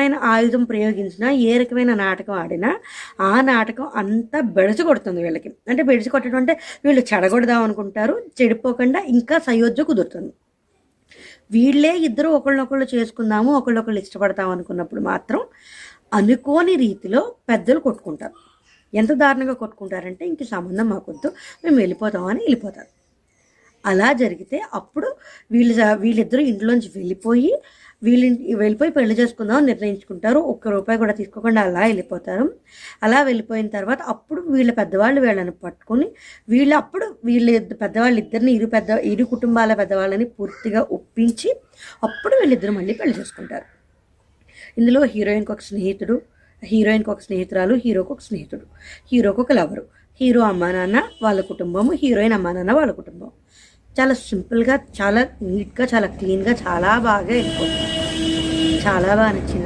రకమైన ఆయుధం ప్రయోగించినా, ఏ రకమైన నాటకం ఆడినా ఆ నాటకం అంతా బెడిసి కొడుతుంది వీళ్ళకి. అంటే బెడిసి కొట్టడం అంటే వీళ్ళు చెడగొడదాం అనుకుంటారు, చెడిపోకుండా ఇంకా సయోధ్య కుదురుతుంది. వీళ్ళే ఇద్దరు ఒకళ్ళనొకళ్ళు చేసుకుందాము, ఒకళ్ళొకళ్ళు ఇష్టపడతాం అనుకున్నప్పుడు మాత్రం అనుకోని రీతిలో పెద్దలు కొట్టుకుంటారు. ఎంత దారుణంగా కొట్టుకుంటారంటే ఇంక సంబంధం మాకొద్దు, మేము వెళ్ళిపోతామని వెళ్ళిపోతారు. అలా జరిగితే అప్పుడు వీళ్ళిద్దరూ ఇంట్లోంచి వెళ్ళిపోయి పెళ్లి చేసుకుందాం నిర్ణయించుకుంటారు. ఒక్క రూపాయి కూడా తీసుకోకుండా అలా వెళ్ళిపోతారు. అలా వెళ్ళిపోయిన తర్వాత అప్పుడు వీళ్ళ పెద్దవాళ్ళు వీళ్ళని పట్టుకొని పెద్దవాళ్ళు ఇద్దరిని ఇరు కుటుంబాల పెద్దవాళ్ళని పూర్తిగా ఒప్పించి అప్పుడు వీళ్ళిద్దరు మళ్ళీ పెళ్లి చేసుకుంటారు. ఇందులో హీరోయిన్కి ఒక స్నేహితురాలు, హీరోకి ఒక స్నేహితుడు, హీరోకి ఒక లవరు, హీరో అమ్మా నాన్న వాళ్ళ కుటుంబము, హీరోయిన్ అమ్మా నాన్న వాళ్ళ కుటుంబం. చాలా సింపుల్గా, చాలా నీట్గా, చాలా క్లీన్గా, చాలా బాగా వెళ్ళిపోతుంది. చాలా బాగా నచ్చింది.